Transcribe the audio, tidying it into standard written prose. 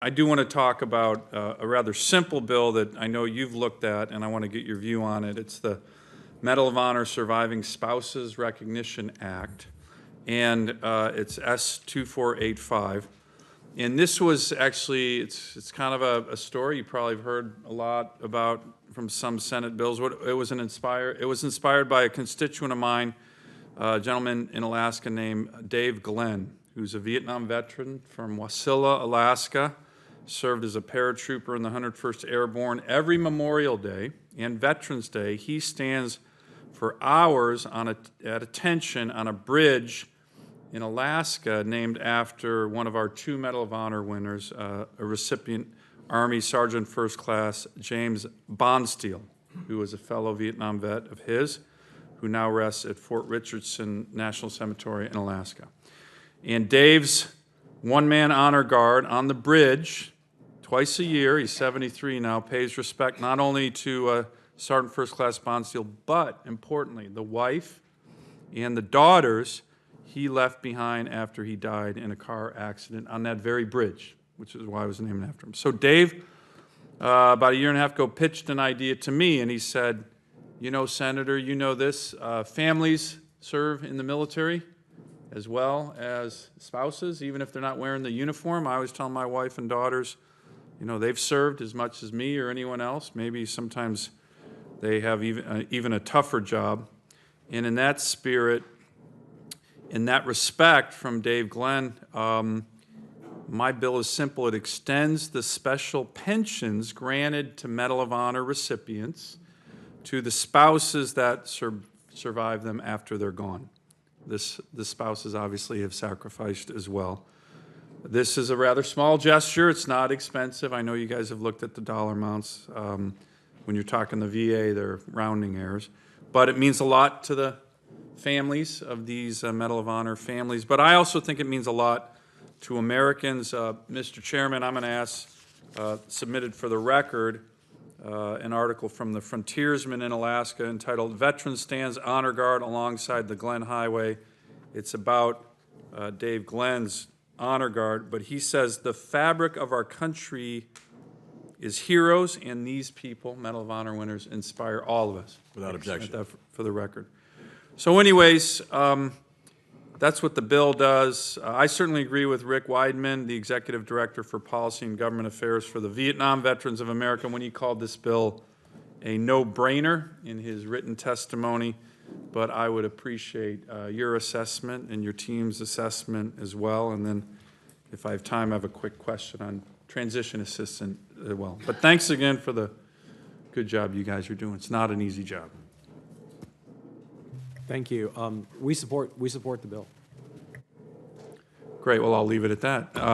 I do want to talk about a rather simple bill that I know you've looked at, and I want to get your view on it. It's the Medal of Honor Surviving Spouses Recognition Act, and it's S.2485. And this was actually, it's kind of a story you probably have heard a lot about from some Senate bills. It was inspired by a constituent of mine, a gentleman in Alaska named Dave Glenn, who's a Vietnam veteran from Wasilla, Alaska, served as a paratrooper in the 101st Airborne. Every Memorial Day and Veterans Day, he stands for hours at attention on a bridge in Alaska named after one of our 2 Medal of Honor winners, a recipient, Army Sergeant First Class James Bondsteel, who was a fellow Vietnam vet of his, who now rests at Fort Richardson National Cemetery in Alaska. And Dave's one-man honor guard on the bridge twice a year, he's 73 now, pays respect not only to Sergeant First Class Bondsteel, but importantly, the wife and the daughters he left behind after he died in a car accident on that very bridge, which is why it was named after him. So Dave, about a year and a half ago, pitched an idea to me, and he said, you know, Senator, you know this, families serve in the military as well as spouses, even if they're not wearing the uniform. I always tell my wife and daughters, you know, they've served as much as me or anyone else. Maybe sometimes they have even a tougher job. And in that spirit, in that respect from Dave Glenn, my bill is simple. It extends the special pensions granted to Medal of Honor recipients to the spouses that survive them after they're gone. The spouses obviously have sacrificed as well. This is a rather small gesture. It's not expensive. I know you guys have looked at the dollar amounts. When you're talking the VA, they're rounding errors. But it means a lot to the families of these Medal of Honor families. But I also think it means a lot to Americans. Mr. Chairman, I'm going to ask, submitted for the record, an article from the Frontiersman in Alaska entitled Veteran Stands Honor Guard Alongside the Glenn Highway. It's about Dave Glenn's honor guard, but he says the fabric of our country is heroes, and these people, Medal of Honor winners, inspire all of us. Without objection. For the record. So anyways, that's what the bill does. I certainly agree with Rick Weidman, the Executive Director for Policy and Government Affairs for the Vietnam Veterans of America, when he called this bill a no-brainer in his written testimony. But I would appreciate your assessment and your team's assessment as well. And then if I have time, I have a quick question on transition assistance as well. But thanks again for the good job you guys are doing. It's not an easy job. Thank you. We support the bill. Great. Well, I'll leave it at that.